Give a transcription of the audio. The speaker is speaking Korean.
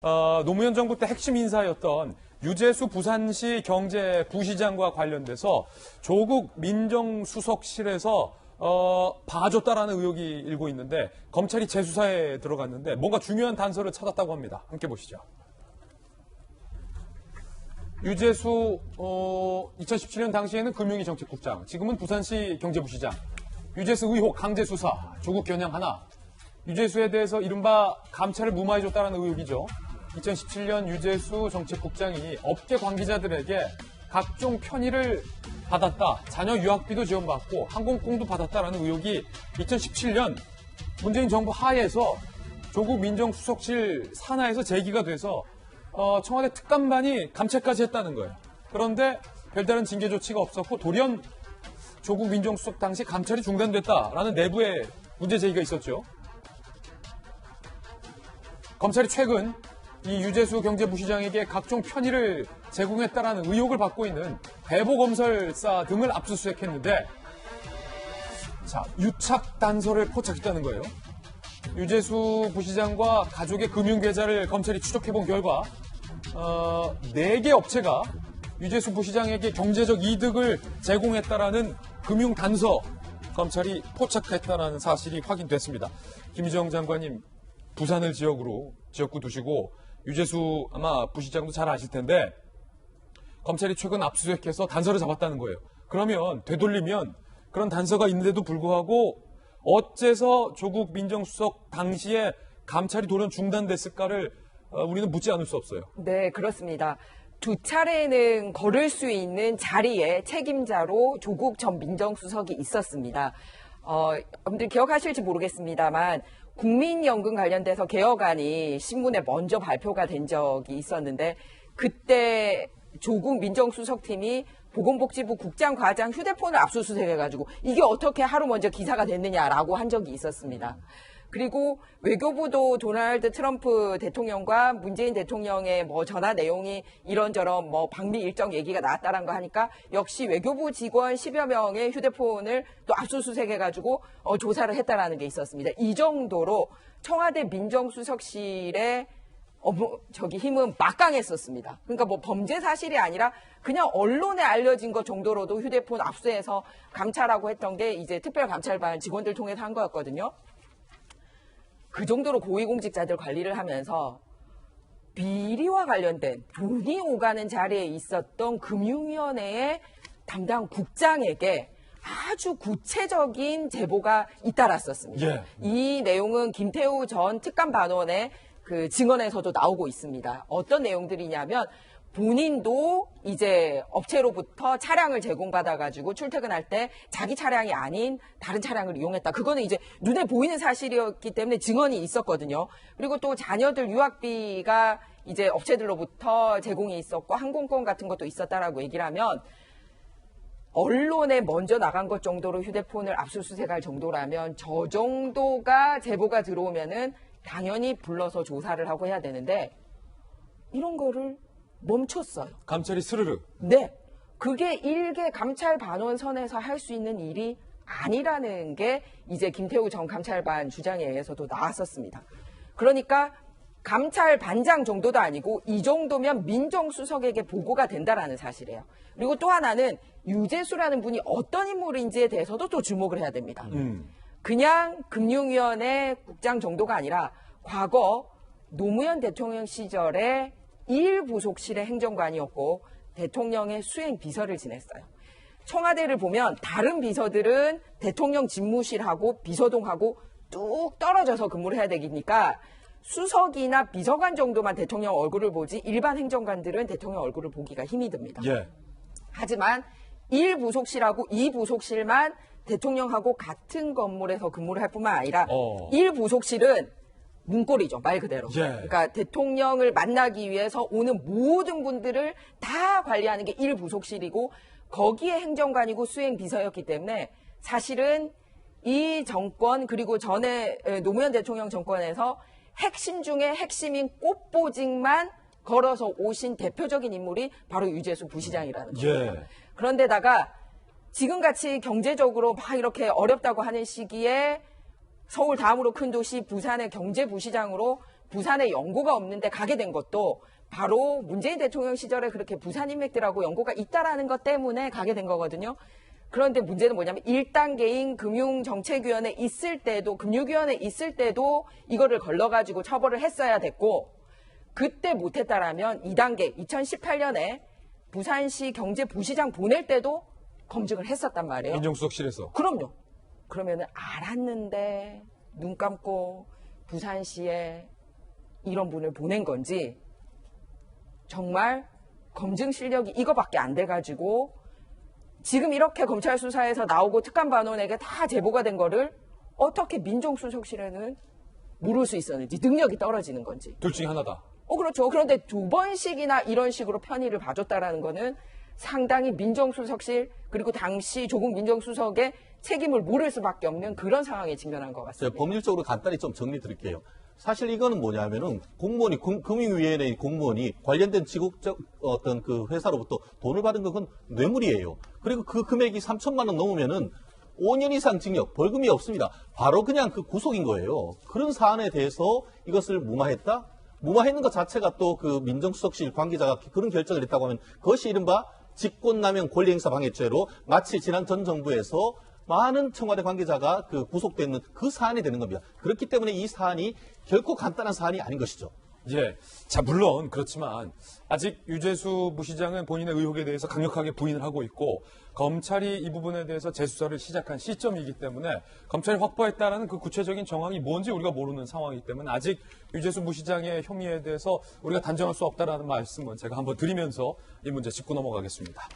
노무현 정부 때 핵심 인사였던 유재수 부산시 경제부시장과 관련돼서 조국 민정수석실에서 봐줬다라는 의혹이 일고 있는데 검찰이 재수사에 들어갔는데 뭔가 중요한 단서를 찾았다고 합니다. 함께 보시죠. 유재수 2017년 당시에는 금융위정책국장, 지금은 부산시 경제부시장. 유재수 의혹 강제수사, 조국 겨냥 하나. 유재수에 대해서 이른바 감찰을 무마해줬다는 의혹이죠. 2017년 유재수 정책국장이 업계 관계자들에게 각종 편의를 받았다. 자녀 유학비도 지원받고 항공권도 받았다라는 의혹이 2017년 문재인 정부 하에서 조국 민정수석실 산하에서 제기가 돼서 청와대 특감반이 감찰까지 했다는 거예요. 그런데 별다른 징계 조치가 없었고 돌연 조국 민정수석 당시 감찰이 중단됐다라는 내부의 문제 제기가 있었죠. 검찰이 최근 이 유재수 경제부시장에게 각종 편의를 제공했다라는 의혹을 받고 있는 배보검설사 등을 압수수색했는데, 자, 유착 단서를 포착했다는 거예요. 유재수 부시장과 가족의 금융계좌를 검찰이 추적해본 결과 4개 업체가 유재수 부시장에게 경제적 이득을 제공했다라는 금융 단서 검찰이 포착했다라는 사실이 확인됐습니다. 김희정 장관님, 부산을 지역구 두시고 유재수 아마 부시장도 잘 아실 텐데 검찰이 최근 압수수색해서 단서를 잡았다는 거예요. 그러면 되돌리면 그런 단서가 있는데도 불구하고 어째서 조국 민정수석 당시에 감찰이 돌연 중단됐을까를 우리는 묻지 않을 수 없어요. 네, 그렇습니다. 2차례는 걸을 수 있는 자리에 책임자로 조국 전 민정수석이 있었습니다. 여러분들 기억하실지 모르겠습니다만 국민연금 관련돼서 개혁안이 신문에 먼저 발표가 된 적이 있었는데 그때 조국 민정수석팀이 보건복지부 국장 과장 휴대폰을 압수수색해가지고 이게 어떻게 하루 먼저 기사가 됐느냐라고 한 적이 있었습니다. 그리고 외교부도 도널드 트럼프 대통령과 문재인 대통령의 전화 내용이 이런저런 방미 일정 얘기가 나왔다는 거 하니까 역시 외교부 직원 10여 명의 휴대폰을 또 압수수색해가지고 조사를 했다라는 게 있었습니다. 이 정도로 청와대 민정수석실의 힘은 막강했었습니다. 그러니까 범죄 사실이 아니라 그냥 언론에 알려진 것 정도로도 휴대폰 압수해서 감찰하고 했던 게 이제 특별감찰반 직원들 통해서 한 거였거든요. 그 정도로 고위공직자들 관리를 하면서 비리와 관련된 돈이 오가는 자리에 있었던 금융위원회의 담당 국장에게 아주 구체적인 제보가 잇따랐었습니다. 예. 이 내용은 김태우 전 특감반원의 그 증언에서도 나오고 있습니다. 어떤 내용들이냐면 본인도 이제 업체로부터 차량을 제공받아가지고 출퇴근할 때 자기 차량이 아닌 다른 차량을 이용했다. 그거는 이제 눈에 보이는 사실이었기 때문에 증언이 있었거든요. 그리고 또 자녀들 유학비가 이제 업체들로부터 제공이 있었고 항공권 같은 것도 있었다라고 얘기를 하면 언론에 먼저 나간 것 정도로 휴대폰을 압수수색할 정도라면 저 정도가 제보가 들어오면은 당연히 불러서 조사를 하고 해야 되는데 이런 거를 멈췄어요. 감찰이 스르르. 네. 그게 일개 감찰반원 선에서 할 수 있는 일이 아니라는 게 이제 김태우 전 감찰반 주장에 의해서도 나왔었습니다. 그러니까 감찰반장 정도도 아니고 이 정도면 민정수석에게 보고가 된다라는 사실이에요. 그리고 또 하나는 유재수라는 분이 어떤 인물인지에 대해서도 또 주목을 해야 됩니다. 그냥 금융위원회 국장 정도가 아니라 과거 노무현 대통령 시절에 1부속실의 행정관이었고 대통령의 수행 비서를 지냈어요. 청와대를 보면 다른 비서들은 대통령 집무실하고 비서동하고 뚝 떨어져서 근무를 해야 되니까 수석이나 비서관 정도만 대통령 얼굴을 보지 일반 행정관들은 대통령 얼굴을 보기가 힘이 듭니다. 예. 하지만 1부속실하고 2부속실만 대통령하고 같은 건물에서 근무를 할 뿐만 아니라 1부속실은 문고리죠, 말 그대로. 예. 그러니까 대통령을 만나기 위해서 오는 모든 분들을 다 관리하는 게 1부속실이고 거기에 행정관이고 수행비서였기 때문에 사실은 이 정권 그리고 전에 노무현 대통령 정권에서 핵심 중에 핵심인 꽃보직만 걸어서 오신 대표적인 인물이 바로 유재수 부시장이라는 거예요. 예. 그런데다가 지금같이 경제적으로 막 이렇게 어렵다고 하는 시기에 서울 다음으로 큰 도시 부산의 경제부시장으로 부산에 연고가 없는데 가게 된 것도 바로 문재인 대통령 시절에 그렇게 부산 인맥들하고 연고가 있다라는 것 때문에 가게 된 거거든요. 그런데 문제는 뭐냐면 1단계인 금융정책위원회 있을 때도, 금융위원회 있을 때도 이거를 걸러가지고 처벌을 했어야 됐고, 그때 못했다라면 2단계, 2018년에 부산시 경제부시장 보낼 때도 검증을 했었단 말이에요. 민정수석실에서. 그럼요. 그러면은 알았는데 눈 감고 부산시에 이런 분을 보낸 건지, 정말 검증 실력이 이거밖에 안 돼가지고 지금 이렇게 검찰 수사에서 나오고 특감반원에게 다 제보가 된 거를 어떻게 민정수석실에는 모를 수 있었는지, 능력이 떨어지는 건지. 둘 중에 하나다. 그렇죠. 그런데 2번씩이나 이런 식으로 편의를 봐줬다라는 거는 상당히 민정수석실, 그리고 당시 조국 민정수석의 책임을 물을 수밖에 없는 그런 상황에 직면한 것 같습니다. 법률적으로 간단히 좀 정리 드릴게요. 사실 이거는 뭐냐면은 공무원이, 금융위원회 공무원이 관련된 지국적 어떤 그 회사로부터 돈을 받은 건 뇌물이에요. 그리고 그 금액이 3천만 원 넘으면은 5년 이상 징역, 벌금이 없습니다. 바로 그냥 그 구속인 거예요. 그런 사안에 대해서 이것을 무마했다? 무마했는 것 자체가 또 그 민정수석실 관계자가 그런 결정을 했다고 하면 그것이 이른바 직권남용 권리행사 방해죄로 마치 지난 전 정부에서 많은 청와대 관계자가 그 구속되는 그 사안이 되는 겁니다. 그렇기 때문에 이 사안이 결코 간단한 사안이 아닌 것이죠. 예. 자, 물론 그렇지만 아직 유재수 부시장은 본인의 의혹에 대해서 강력하게 부인을 하고 있고, 검찰이 이 부분에 대해서 재수사를 시작한 시점이기 때문에 검찰이 확보했다는 그 구체적인 정황이 뭔지 우리가 모르는 상황이기 때문에 아직 유재수 부시장의 혐의에 대해서 우리가 단정할 수 없다라는 말씀은 제가 한번 드리면서 이 문제 짚고 넘어가겠습니다.